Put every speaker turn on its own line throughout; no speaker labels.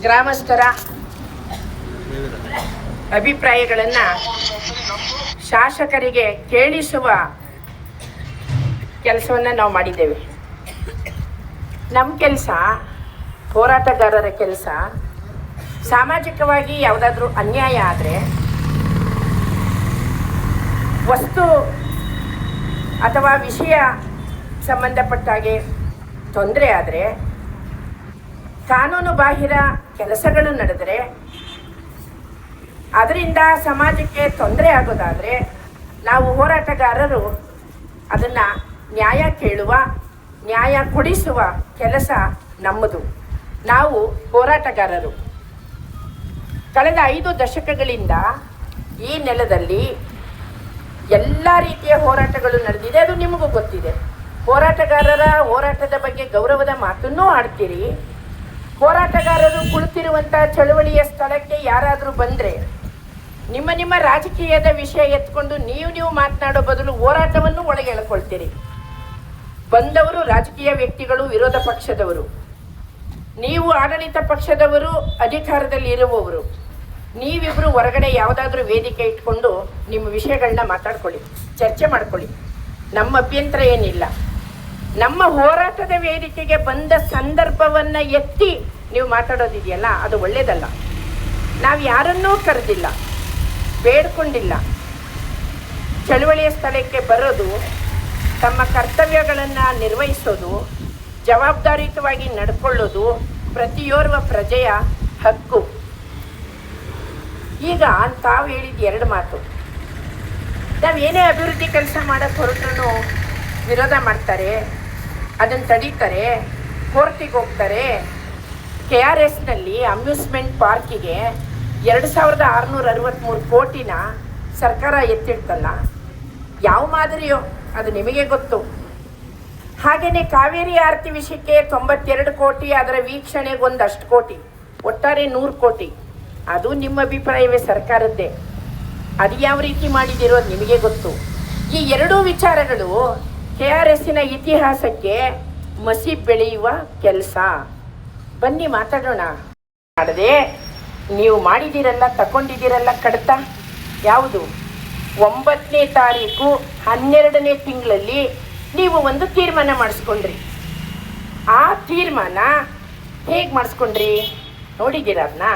ಗ್ರಾಮಸ್ಥರ ಅಭಿಪ್ರಾಯಗಳನ್ನು ಶಾಸಕರಿಗೆ ಕೇಳಿಸುವ ಕೆಲಸವನ್ನು ನಾವು ಮಾಡಿದ್ದೇವೆ. ನಮ್ಮ ಕೆಲಸ, ಹೋರಾಟಗಾರರ ಕೆಲಸ, ಸಾಮಾಜಿಕವಾಗಿ ಯಾವುದಾದ್ರೂ ಅನ್ಯಾಯ ಆದರೆ, ವಸ್ತು ಅಥವಾ ವಿಷಯ ಸಂಬಂಧಪಟ್ಟ ಹಾಗೆ ತೊಂದರೆ ಆದರೆ, ಕಾನೂನು ಬಾಹಿರ ಕೆಲಸಗಳು ನಡೆದರೆ, ಅದರಿಂದ ಸಮಾಜಕ್ಕೆ ತೊಂದರೆ ಆಗೋದಾದರೆ ನಾವು ಹೋರಾಟಗಾರರು ಅದನ್ನು ನ್ಯಾಯ ಕೇಳುವ, ನ್ಯಾಯ ಕೊಡಿಸುವ ಕೆಲಸ ನಮ್ಮದು. ನಾವು ಹೋರಾಟಗಾರರು ಕಳೆದ 5 ದಶಕಗಳಿಂದ ಈ ನೆಲದಲ್ಲಿ ಎಲ್ಲ ರೀತಿಯ ಹೋರಾಟಗಳು ನಡೆದಿದೆ. ಅದು ನಿಮಗೂ ಗೊತ್ತಿದೆ. ಹೋರಾಟಗಾರರ ಹೋರಾಟದ ಬಗ್ಗೆ ಗೌರವದ ಮಾತನ್ನೂ ಆಡ್ತೀರಿ. ಹೋರಾಟಗಾರರು ಕುಳಿತಿರುವಂಥ ಚಳವಳಿಯ ಸ್ಥಳಕ್ಕೆ ಯಾರಾದರೂ ಬಂದರೆ ನಿಮ್ಮ ರಾಜಕೀಯದ ವಿಷಯ ಎತ್ಕೊಂಡು ನೀವು ಮಾತನಾಡೋ ಬದಲು ಹೋರಾಟವನ್ನು ಒಳಗೆ ಎಳ್ಕೊಳ್ತೀರಿ. ಬಂದವರು ರಾಜಕೀಯ ವ್ಯಕ್ತಿಗಳು, ವಿರೋಧ ಪಕ್ಷದವರು, ನೀವು ಆಡಳಿತ ಪಕ್ಷದವರು, ಅಧಿಕಾರದಲ್ಲಿ ಇರುವವರು, ನೀವಿಬ್ಬರು ಹೊರಗಡೆ ಯಾವುದಾದ್ರೂ ವೇದಿಕೆ ಇಟ್ಕೊಂಡು ನಿಮ್ಮ ವಿಷಯಗಳನ್ನ ಮಾತಾಡ್ಕೊಳ್ಳಿ, ಚರ್ಚೆ ಮಾಡ್ಕೊಳ್ಳಿ. ನಮ್ಮ ಅಭ್ಯಂತರ ಏನಿಲ್ಲ. ನಮ್ಮ ಹೋರಾಟದ ವೇದಿಕೆಗೆ ಬಂದ ಸಂದರ್ಭವನ್ನು ಎತ್ತಿ ನೀವು ಮಾತಾಡೋದಿದೆಯಲ್ಲ, ಅದು ಒಳ್ಳೆಯದಲ್ಲ. ನಾವು ಯಾರನ್ನೂ ಕರೆದಿಲ್ಲ, ಬೇಡ್ಕೊಂಡಿಲ್ಲ. ಚಳುವಳಿಯ ಸ್ಥಳಕ್ಕೆ ಬರೋದು, ತಮ್ಮ ಕರ್ತವ್ಯಗಳನ್ನು ನಿರ್ವಹಿಸೋದು, ಜವಾಬ್ದಾರಿಯುತವಾಗಿ ನಡ್ಕೊಳ್ಳೋದು ಪ್ರತಿಯೋರ್ವ ಪ್ರಜೆಯ ಹಕ್ಕು. ಈಗ ತಾವು ಹೇಳಿದ 2 ಮಾತು, ನಾವು ಏನೇ ಅಭಿವೃದ್ಧಿ ಕೆಲಸ ಮಾಡೋಕ್ಕೆ ಹೊರಟ್ರೂ ವಿರೋಧ ಮಾಡ್ತಾರೆ, ಅದನ್ನು ತಡೀತಾರೆ, ಕೋರ್ಟಿಗೆ ಹೋಗ್ತಾರೆ. KRSನಲ್ಲಿ ಅಮ್ಯೂಸ್ಮೆಂಟ್ ಪಾರ್ಕಿಗೆ 2663 ಕೋಟಿನ ಸರ್ಕಾರ ಎತ್ತಿಡ್ತಲ್ಲ, ಯಾವ ಮಾದರಿಯೋ ಅದು ನಿಮಗೆ ಗೊತ್ತು. ಹಾಗೆಯೇ ಕಾವೇರಿ ಆರತಿ ವಿಷಯಕ್ಕೆ 92 ಕೋಟಿ, ಅದರ ವೀಕ್ಷಣೆಗೆ ಒಂದಷ್ಟು ಕೋಟಿ, ಒಟ್ಟಾರೆ 100 ಕೋಟಿ. ಅದು ನಿಮ್ಮ ಅಭಿಪ್ರಾಯವೇ, ಸರ್ಕಾರದ್ದೇ. ಅದು ಯಾವ ರೀತಿ ಮಾಡಿದಿರೋದು ನಿಮಗೆ ಗೊತ್ತು. ಈ 2 ವಿಚಾರಗಳು KRSನ ಇತಿಹಾಸಕ್ಕೆ ಮಸಿ ಬೆಳೆಯುವ ಕೆಲಸ. ಬನ್ನಿ ಮಾತಾಡೋಣ. ಮಾಡದೆ ನೀವು ಮಾಡಿದ್ದೀರಲ್ಲ, ತಗೊಂಡಿದ್ದೀರಲ್ಲ ಕಡತ, ಯಾವುದು? 9ನೇ ತಾರೀಕು 12ನೇ ತಿಂಗಳಲ್ಲಿ ನೀವು ಒಂದು ತೀರ್ಮಾನ ಮಾಡಿಸ್ಕೊಂಡ್ರಿ. ಆ ತೀರ್ಮಾನ ಹೇಗೆ ಮಾಡಿಸ್ಕೊಂಡ್ರಿ ನೋಡಿದ್ದೀರ? ಅದನ್ನ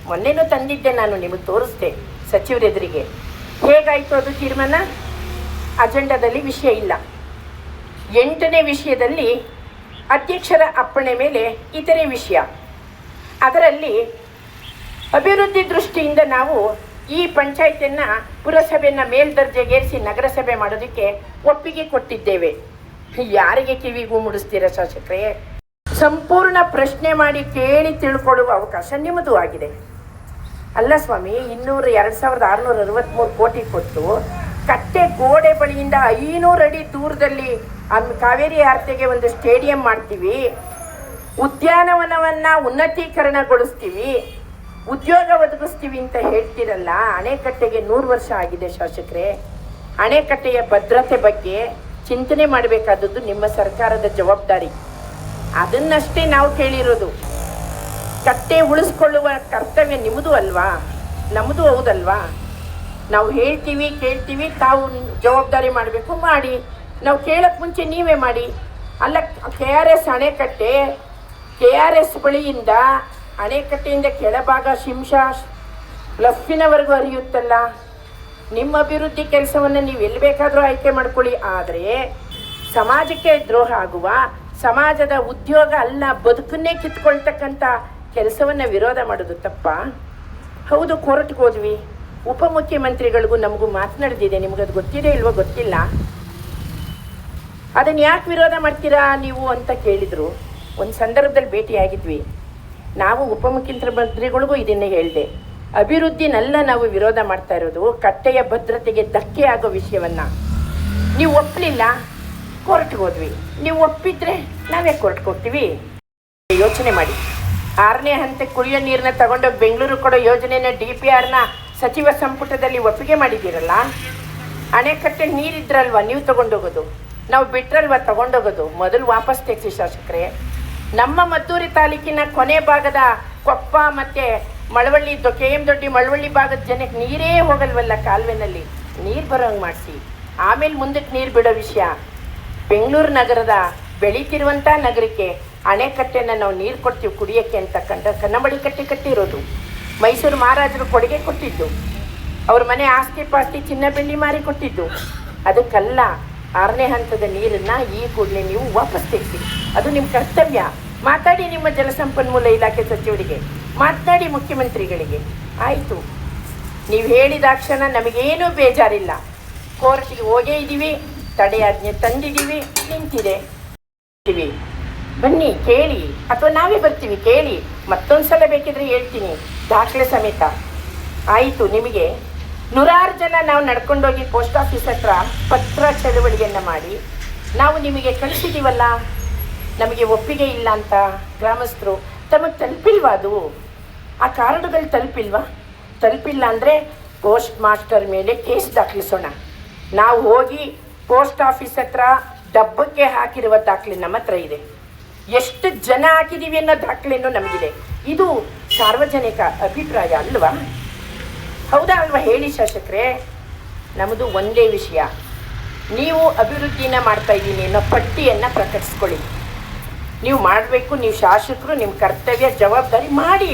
ಮೊನ್ನೆನೂ ತಂದಿದ್ದೆ ನಾನು, ನಿಮಗೆ ತೋರಿಸ್ದೆ ಸಚಿವರೆದುರಿಗೆ. ಹೇಗಾಯಿತು ಅದು ತೀರ್ಮಾನ? ಅಜೆಂಡಾದಲ್ಲಿ ವಿಷಯ ಇಲ್ಲ. 8ನೇ ವಿಷಯದಲ್ಲಿ ಅಧ್ಯಕ್ಷರ ಅಪ್ಪಣೆ ಮೇಲೆ ಇತರೆ ವಿಷಯ. ಅದರಲ್ಲಿ ಅಭಿವೃದ್ಧಿ ದೃಷ್ಟಿಯಿಂದ ನಾವು ಈ ಪಂಚಾಯತಿಯನ್ನು, ಪುರಸಭೆಯನ್ನು ಮೇಲ್ದರ್ಜೆಗೇರಿಸಿ ನಗರಸಭೆ ಮಾಡೋದಕ್ಕೆ ಒಪ್ಪಿಗೆ ಕೊಟ್ಟಿದ್ದೇವೆ. ಯಾರಿಗೆ ಕಿವಿಗೂ ಮುಡಿಸ್ತೀರ ಶಾಸಕರೇ? ಸಂಪೂರ್ಣ ಪ್ರಶ್ನೆ ಮಾಡಿ ಕೇಳಿ ತಿಳ್ಕೊಳ್ಳುವ ಅವಕಾಶ ನಿಮ್ಮದು ಆಗಿದೆ. ಅಲ್ಲ ಸ್ವಾಮಿ, 2663 ಕೋಟಿ ಕೊಟ್ಟು ಕಟ್ಟೆ ಗೋಡೆ ಬಳಿಯಿಂದ 500 ಅಡಿ ದೂರದಲ್ಲಿ ಕಾವೇರಿ ಆರತಿಗೆ ಒಂದು ಸ್ಟೇಡಿಯಂ ಮಾಡ್ತೀವಿ, ಉದ್ಯಾನವನವನ್ನು ಉನ್ನತೀಕರಣಗೊಳಿಸ್ತೀವಿ, ಉದ್ಯೋಗ ಒದಗಿಸ್ತೀವಿ ಅಂತ ಹೇಳ್ತೀರಲ್ಲ. ಅಣೆಕಟ್ಟೆಗೆ 100 ವರ್ಷ ಆಗಿದೆ ಶಾಸಕರೇ. ಅಣೆಕಟ್ಟೆಯ ಭದ್ರತೆ ಬಗ್ಗೆ ಚಿಂತನೆ ಮಾಡಬೇಕಾದದ್ದು ನಿಮ್ಮ ಸರ್ಕಾರದ ಜವಾಬ್ದಾರಿ. ಅದನ್ನಷ್ಟೇ ನಾವು ಕೇಳಿರೋದು. ಕಟ್ಟೆ ಉಳಿಸ್ಕೊಳ್ಳುವ ಕರ್ತವ್ಯ ನಿಮ್ಮದು ಅಲ್ವಾ, ನಮ್ಮದು ಹೌದಲ್ವಾ? ನಾವು ಹೇಳ್ತೀವಿ, ಕೇಳ್ತೀವಿ, ತಾವು ಜವಾಬ್ದಾರಿ ಮಾಡಬೇಕು, ಮಾಡಿ. ನಾವು ಕೇಳೋಕ್ಕೆ ಮುಂಚೆ ನೀವೇ ಮಾಡಿ. ಅಲ್ಲ, KRS ಅಣೆಕಟ್ಟೆ, KRS ಬಳಿಯಿಂದ ಅಣೆಕಟ್ಟೆಯಿಂದ ಕೆಳಭಾಗ ಶಿಂಷಾ ಲಫ್ಫಿನವರೆಗೂ ಹರಿಯುತ್ತಲ್ಲ. ನಿಮ್ಮ ಅಭಿವೃದ್ಧಿ ಕೆಲಸವನ್ನು ನೀವು ಎಲ್ಲಿ ಬೇಕಾದರೂ ಆಯ್ಕೆ ಮಾಡ್ಕೊಳ್ಳಿ. ಆದರೆ ಸಮಾಜಕ್ಕೆ ದ್ರೋಹ ಆಗುವ, ಸಮಾಜದ ಉದ್ಯೋಗ ಅಲ್ಲ ಬದುಕನ್ನೇ ಕಿತ್ಕೊಳ್ತಕ್ಕಂಥ ಕೆಲಸವನ್ನು ವಿರೋಧ ಮಾಡೋದು ತಪ್ಪ? ಹೌದು, ಕೋರ್ಟ್ಗೆ ಹೋದ್ವಿ. ಉಪಮುಖ್ಯಮಂತ್ರಿಗಳಿಗೂ ನಮಗೂ ಮಾತನಾಡಿದೆ. ನಿಮಗದು ಗೊತ್ತಿದೆ ಇಲ್ವೋ ಗೊತ್ತಿಲ್ಲ. ಅದನ್ನು ಯಾಕೆ ವಿರೋಧ ಮಾಡ್ತೀರಾ ನೀವು ಅಂತ ಕೇಳಿದರು. ಒಂದು ಸಂದರ್ಭದಲ್ಲಿ ಭೇಟಿಯಾಗಿದ್ವಿ. ನಾವು ಉಪಮುಖ್ಯಮಂತ್ರಿಗಳಿಗೂ ಇದನ್ನೇ ಹೇಳಿದೆ. ಅಭಿವೃದ್ಧಿನೆಲ್ಲ ನಾವು ವಿರೋಧ ಮಾಡ್ತಾ ಇರೋದು ಕಟ್ಟೆಯ ಭದ್ರತೆಗೆ ಧಕ್ಕೆ ಆಗೋ ವಿಷಯವನ್ನು. ನೀವು ಒಪ್ಪಲಿಲ್ಲ, ಕೋರ್ಟ್ಗೆ ಹೋದ್ವಿ. ನೀವು ಒಪ್ಪಿದ್ರೆ ನಾವೇ ಕೋರ್ಟ್ಗೆ ಹೋಗ್ತೀವಿ. ಯೋಚನೆ ಮಾಡಿ. 6ನೇ ಹಂತಕ್ಕೆ ಕುಡಿಯೋ ನೀರನ್ನ ತಗೊಂಡೋಗಿ ಬೆಂಗಳೂರು ಕೊಡೋ ಯೋಜನೆನ DPRನ ಸಚಿವ ಸಂಪುಟದಲ್ಲಿ ಒಪ್ಪಿಗೆ ಮಾಡಿದ್ದೀರಲ್ಲ. ಅಣೆಕಟ್ಟೆ ನೀರಿದ್ರಲ್ವ ನೀವು ತಗೊಂಡೋಗೋದು, ನಾವು ಬಿಟ್ರಲ್ವ ತಗೊಂಡೋಗೋದು. ಮೊದಲು ವಾಪಸ್ ತೆಗೆಸಿ ಶಾಸಕರೇ. ನಮ್ಮ ಮದ್ದೂರು ತಾಲೂಕಿನ ಕೊನೆ ಭಾಗದ ಕೊಪ್ಪ ಮತ್ತು ಮಳವಳ್ಳಿ KM ದೊಡ್ಡಿ ಮಳವಳ್ಳಿ ಭಾಗದ ಜನಕ್ಕೆ ನೀರೇ ಹೋಗಲ್ವಲ್ಲ ಕಾಲುವೆನಲ್ಲಿ, ನೀರು ಬರೋಂಗೆ ಮಾಡಿಸಿ. ಆಮೇಲೆ ಮುಂದಕ್ಕೆ ನೀರು ಬಿಡೋ ವಿಷಯ, ಬೆಂಗಳೂರು ನಗರದ ಬೆಳೀತಿರುವಂಥ ನಗರಕ್ಕೆ ಅಣೆಕಟ್ಟೆನ ನಾವು ನೀರು ಕೊಡ್ತೀವಿ ಕುಡಿಯೋಕ್ಕೆ ಅಂತ ಕನ್ನಂಬಳಿ ಕಟ್ಟೆ ಕಟ್ಟಿರೋದು. ಮೈಸೂರು ಮಹಾರಾಜರು ಕೊಡುಗೆ ಕೊಟ್ಟಿದ್ದು, ಅವ್ರ ಮನೆ ಆಸ್ತಿ ಪಾಸ್ತಿ ಚಿನ್ನ ಬೆಳ್ಳಿ ಮಾರಿ ಕೊಟ್ಟಿದ್ದು. ಅದಕ್ಕಲ್ಲ, 6ನೇ ಹಂತದ ನೀರನ್ನು ಈ ಕೂಡಲೇ ನೀವು ವಾಪಸ್ ತೆಗೆಸಿ. ಅದು ನಿಮ್ಮ ಕರ್ತವ್ಯ. ಮಾತಾಡಿ ನಿಮ್ಮ ಜಲಸಂಪನ್ಮೂಲ ಇಲಾಖೆ ಸಚಿವರಿಗೆ, ಮಾತನಾಡಿ ಮುಖ್ಯಮಂತ್ರಿಗಳಿಗೆ. ಆಯಿತು, ನೀವು ಹೇಳಿದಾಕ್ಷಣ ನಮಗೇನೂ ಬೇಜಾರಿಲ್ಲ. ಕೋರ್ಟಿಗೆ ಹೋಗೇ ಇದ್ದೀವಿ, ತಡೆಯಾಜ್ಞೆ ತಂದಿದ್ದೀವಿ, ನಿಂತಿದೆ. ಬನ್ನಿ ಕೇಳಿ, ಅಥವಾ ನಾವೇ ಬರ್ತೀವಿ ಕೇಳಿ. ಮತ್ತೊಂದು ಸಲ ಬೇಕಿದ್ರೆ ಹೇಳ್ತೀನಿ, ದಾಖಲೆ ಸಮೇತ. ಆಯಿತು, ನಿಮಗೆ 100 ಜನ ನಾವು ನಡ್ಕೊಂಡೋಗಿ ಪೋಸ್ಟ್ ಆಫೀಸ್ ಹತ್ರ ಪತ್ರ ಚಳವಳಿಯನ್ನು ಮಾಡಿ ನಾವು ನಿಮಗೆ ಕಳಿಸಿದ್ದೀವಲ್ಲ, ನಮಗೆ ಒಪ್ಪಿಗೆ ಇಲ್ಲ ಅಂತ ಗ್ರಾಮಸ್ಥರು ತಮಗೆ ತಲುಪಿಲ್ವಾ? ಅದು ಆ ಕಾರ್ಡುಗಳು ತಲುಪಿಲ್ಲ ಅಂದರೆ ಪೋಸ್ಟ್ ಮಾಸ್ಟರ್ ಮೇಲೆ ಕೇಸ್ ದಾಖಲಿಸೋಣ. ನಾವು ಹೋಗಿ ಪೋಸ್ಟ್ ಆಫೀಸ್ ಹತ್ರ ಡಬ್ಬಕ್ಕೆ ಹಾಕಿರುವ ದಾಖಲೆ ನಮ್ಮ ಹತ್ರ ಇದೆ. ಎಷ್ಟು ಜನ ಹಾಕಿದ್ದೀವಿ ಅನ್ನೋ ದಾಖಲೆನೂ ನಮಗಿದೆ. ಇದು ಸಾರ್ವಜನಿಕ ಅಭಿಪ್ರಾಯ ಅಲ್ವಾ? ಹೌದಾ ಅಲ್ವಾ? ಹೇಳಿ ಶಾಸಕರೇ. ನಮ್ಮದು ಒಂದೇ ವಿಷಯ, ನೀವು ಅಭಿವೃದ್ಧಿನ ಮಾಡ್ತಾ ಇದ್ದೀನಿ ಅನ್ನೋ ಪಟ್ಟಿಯನ್ನು ಪ್ರಕಟಿಸ್ಕೊಳ್ಳಿ. ನೀವು ಮಾಡಬೇಕು, ನೀವು ಶಾಸಕರು, ನಿಮ್ಮ ಕರ್ತವ್ಯ ಜವಾಬ್ದಾರಿ ಮಾಡಿ.